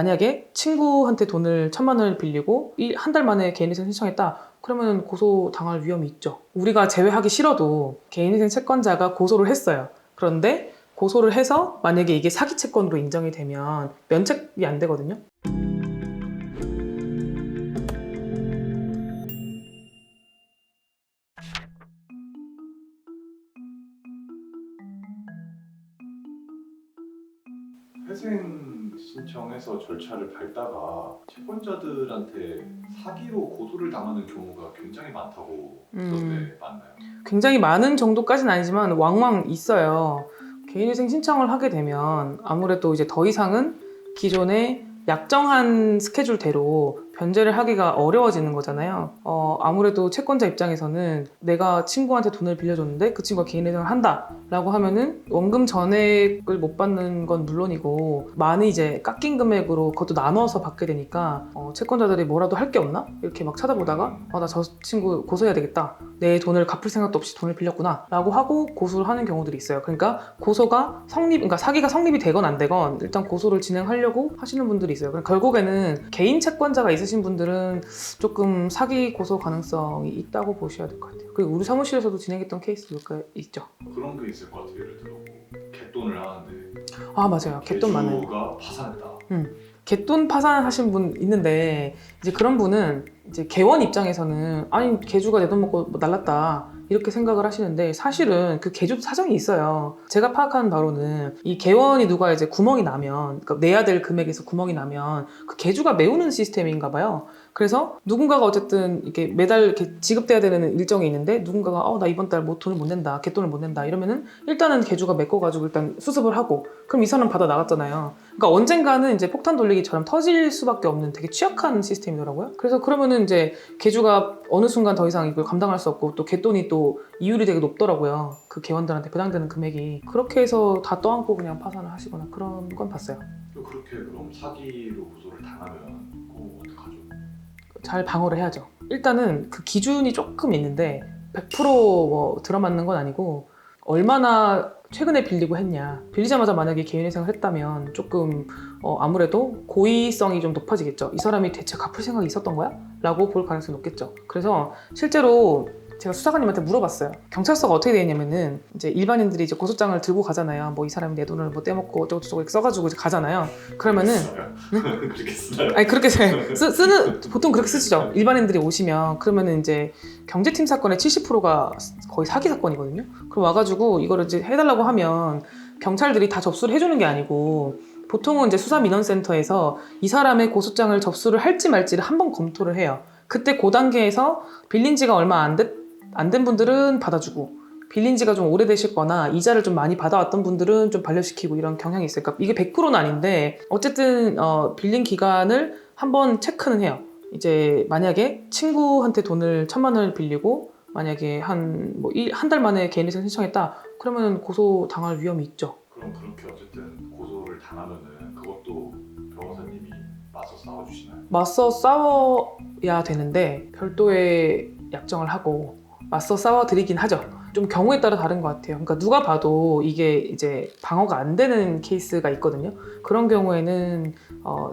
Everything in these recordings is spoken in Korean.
만약에 친구한테 돈을 1,000만 원을 빌리고 한 달 만에 개인회생 신청했다. 그러면 고소 당할 위험이 있죠. 우리가 제외하기 싫어도 개인회생 채권자가 고소를 했어요. 그런데 고소를 해서 만약에 이게 사기 채권으로 인정이 되면 면책이 안 되거든요. 회생 신청해서 절차를 밟다가 채권자들한테 사기로 고소를 당하는 경우가 굉장히 많다고 들었는데 맞나요? 굉장히 많은 정도까지는 아니지만 왕왕 있어요. 개인회생 신청을 하게 되면 아무래도 이제 더 이상은 기존의 약정한 스케줄대로 변제를 하기가 어려워지는 거잖아요. 아무래도 채권자 입장에서는 내가 친구한테 돈을 빌려줬는데 그 친구가 개인회생을 한다라고 하면은 원금 전액을 못 받는 건 물론이고 많이 이제 깎인 금액으로 그것도 나눠서 받게 되니까 채권자들이 뭐라도 할 게 없나? 이렇게 막 찾아보다가 나 저 친구 고소해야 되겠다. 내 돈을 갚을 생각도 없이 돈을 빌렸구나 라고 하고 고소를 하는 경우들이 있어요. 그러니까 고소가 그러니까 사기가 성립이 되건 안 되건 일단 고소를 진행하려고 하시는 분들이 있어요. 그러니까 결국에는 개인 채권자가 있으신 분들은 조금 사기 고소 가능성이 있다고 보셔야 될 것 같아요. 그리고 우리 사무실에서도 진행했던 케이스 몇 개 있죠. 그런 게 있을 것 같아요. 예를 들어 뭐 갯돈을 하는데 아 맞아요. 갯돈 많아요. 개주가 파산했다. 갯돈 파산하신 분 있는데 이제 그런 분은 이제 개원 입장에서는 아니 개주가 내 돈 먹고 뭐 날랐다 이렇게 생각을 하시는데 사실은 그 개주도 사정이 있어요. 제가 파악하는 바로는 이 개원이 누가 이제 구멍이 나면 그러니까 내야 될 금액에서 구멍이 나면 그 개주가 메우는 시스템인가 봐요. 그래서 누군가가 어쨌든 이렇게 매달 이렇게 지급돼야 되는 일정이 있는데 누군가가 나 이번 달 뭐 돈을 못 낸다 갯돈을 못 낸다 이러면은 일단은 개주가 메꿔가지고 일단 수습을 하고 그럼 이 사람 받아 나갔잖아요. 그러니까 언젠가는 이제 폭탄 돌리기처럼 터질 수밖에 없는 되게 취약한 시스템이더라고요. 그래서 그러면은 이제 개주가 어느 순간 더 이상 이걸 감당할 수 없고 또 갯돈이 또 이율이 되게 높더라고요. 그 개원들한테 배당되는 금액이. 그렇게 해서 다 떠안고 그냥 파산을 하시거나 그런 건 봤어요. 또 그렇게 그럼 사기로 고소를 당하면 그거 어떡하죠? 잘 방어를 해야죠. 일단은 그 기준이 조금 있는데 100% 들어맞는 건 아니고 얼마나 최근에 빌리고 했냐. 빌리자마자 만약에 개인회생을 했다면 조금 아무래도 고의성이 좀 높아지겠죠. 이 사람이 대체 갚을 생각이 있었던 거야? 라고 볼 가능성이 높겠죠. 그래서 실제로 제가 수사관님한테 물어봤어요. 경찰서가 어떻게 되어 있냐면은 이제 일반인들이 이제 고소장을 들고 가잖아요. 뭐 이 사람이 내 돈을 뭐 떼먹고 어쩌고저쩌고 이렇게 써가지고 이제 가잖아요. 그러면은 그렇게 쓰나요? 아니 그렇게 쓰는 보통 그렇게 쓰시죠. 일반인들이 오시면 그러면은 이제 경제팀 사건의 70%가 거의 사기 사건이거든요. 그럼 와가지고 이거를 이제 해달라고 하면 경찰들이 다 접수를 해주는 게 아니고 보통은 이제 수사민원센터에서 이 사람의 고소장을 접수를 할지 말지를 한번 검토를 해요. 그때 그 단계에서 빌린 지가 얼마 안 된 분들은 받아주고 빌린 지가 좀 오래되셨거나 이자를 좀 많이 받아왔던 분들은 좀 반려시키고 이런 경향이 있어요. 그러니까 이게 100%는 아닌데 어쨌든 빌린 기간을 한번 체크는 해요. 이제 만약에 친구한테 돈을 1,000만 원을 빌리고 만약에 한 달 만에 개인회생 신청했다. 그러면 고소 당할 위험이 있죠. 그럼 그렇게 어쨌든 고소를 당하면은 그것도 변호사님이 맞서 싸워주시나요? 맞서 싸워야 되는데 별도의 약정을 하고 맞서 싸워드리긴 하죠. 좀 경우에 따라 다른 것 같아요. 그러니까 누가 봐도 이게 이제 방어가 안 되는 케이스가 있거든요. 그런 경우에는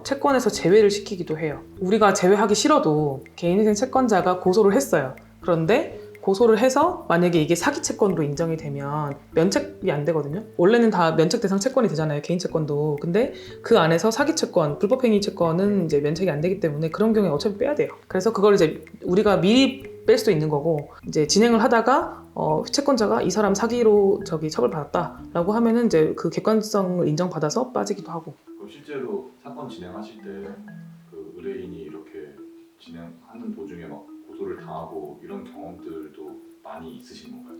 채권에서 제외를 시키기도 해요. 우리가 제외하기 싫어도 개인회생 채권자가 고소를 했어요. 그런데 고소를 해서 만약에 이게 사기 채권으로 인정이 되면 면책이 안 되거든요. 원래는 다 면책 대상 채권이 되잖아요. 개인 채권도. 근데 그 안에서 사기 채권, 불법행위 채권은 이제 면책이 안 되기 때문에 그런 경우에 어차피 빼야 돼요. 그래서 그걸 이제 우리가 미리 뺄 수도 있는 거고 이제 진행을 하다가 채권자가 이 사람 사기로 처벌받았다라고 하면은 이제 그 객관성을 인정받아서 빠지기도 하고. 그럼 실제로 사건 진행하실 때 그 의뢰인이 이렇게 진행하는 도중에 막 고소를 당하고 이런 경험들도 많이 있으신 건가요?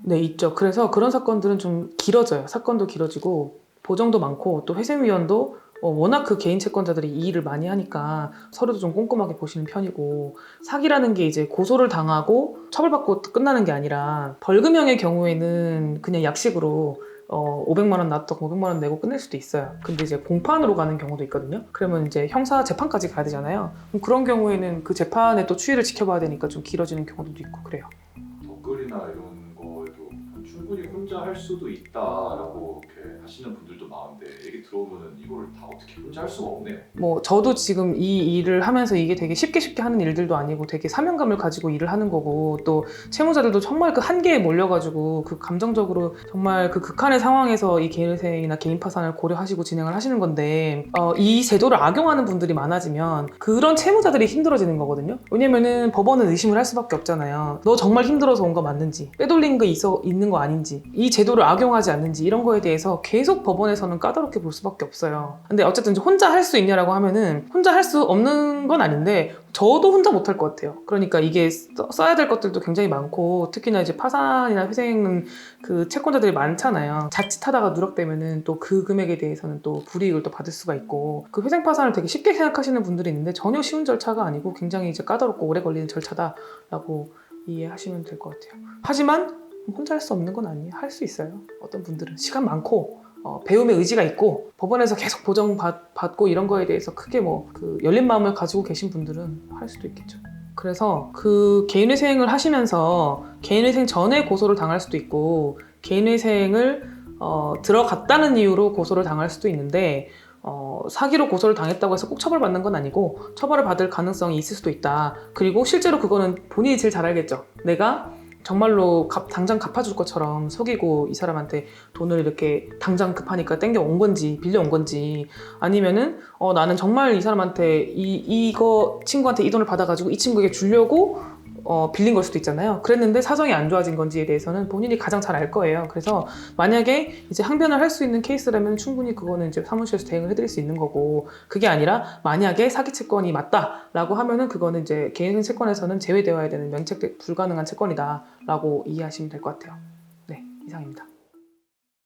네, 있죠. 그래서 그런 사건들은 좀 길어져요. 사건도 길어지고 보정도 많고 또 회생위원도 워낙 그 개인 채권자들이 이 일을 많이 하니까 서류도 좀 꼼꼼하게 보시는 편이고 사기라는 게 이제 고소를 당하고 처벌받고 끝나는 게 아니라 벌금형의 경우에는 그냥 약식으로 500만 원 납득 500만 원 내고 끝낼 수도 있어요. 근데 이제 공판으로 가는 경우도 있거든요. 그러면 이제 형사 재판까지 가야 되잖아요. 그럼 그런 경우에는 그 재판의 또 추이를 지켜봐야 되니까 좀 길어지는 경우도 있고 그래요. 덧글이나 이런 거에도 충분히 혼자 할 수도 있다라고 이렇게 하시는 분들도 많은데 얘기 들어보면은 이거를 다 어떻게 혼자 할 수가 없네요. 뭐 저도 지금 이 일을 하면서 이게 되게 쉽게 하는 일들도 아니고 되게 사명감을 가지고 일을 하는 거고, 또 채무자들도 정말 그 한계에 몰려가지고 그 감정적으로 정말 그 극한의 상황에서 이 개인회생이나 개인 파산을 고려하시고 진행을 하시는 건데, 이 제도를 악용하는 분들이 많아지면 그런 채무자들이 힘들어지는 거거든요. 왜냐면은 법원은 의심을 할 수밖에 없잖아요. 너 정말 힘들어서 온 거 맞는지, 빼돌린 거 있는 거 아닌지, 이 제도를 악용하지 않는지, 이런 거에 대해서 계속 법원에서는 까다롭게 볼 수밖에 없어요. 근데 어쨌든 혼자 할 수 있냐라고 하면은 혼자 할 수 없는 건 아닌데 저도 혼자 못 할 것 같아요. 그러니까 이게 써야 될 것들도 굉장히 많고, 특히나 이제 파산이나 회생은 그 채권자들이 많잖아요. 자칫하다가 누락되면은 또 그 금액에 대해서는 또 불이익을 또 받을 수가 있고, 그 회생 파산을 되게 쉽게 생각하시는 분들이 있는데 전혀 쉬운 절차가 아니고 굉장히 이제 까다롭고 오래 걸리는 절차다라고 이해하시면 될 것 같아요. 하지만 혼자 할 수 없는 건 아니에요. 할 수 있어요. 어떤 분들은 시간 많고 배움의 의지가 있고 법원에서 계속 보정받고 이런 거에 대해서 크게 그 열린 마음을 가지고 계신 분들은 할 수도 있겠죠. 그래서 그 개인회생을 하시면서 개인회생 전에 고소를 당할 수도 있고, 개인회생을 들어갔다는 이유로 고소를 당할 수도 있는데, 사기로 고소를 당했다고 해서 꼭 처벌받는 건 아니고 처벌을 받을 가능성이 있을 수도 있다. 그리고 실제로 그거는 본인이 제일 잘 알겠죠. 내가 정말로 당장 갚아줄 것처럼 속이고 이 사람한테 돈을 이렇게 당장 급하니까 땡겨온 건지 빌려온 건지, 아니면은 나는 정말 이 사람한테 이거 친구한테 이 돈을 받아가지고 이 친구에게 주려고 빌린 걸 수도 있잖아요. 그랬는데 사정이 안 좋아진 건지에 대해서는 본인이 가장 잘 알 거예요. 그래서 만약에 이제 항변을 할 수 있는 케이스라면 충분히 그거는 이제 사무실에서 대응을 해드릴 수 있는 거고, 그게 아니라 만약에 사기 채권이 맞다라고 하면은 그거는 이제 개인회생 채권에서는 제외되어야 되는 면책 불가능한 채권이다라고 이해하시면 될 것 같아요. 네, 이상입니다.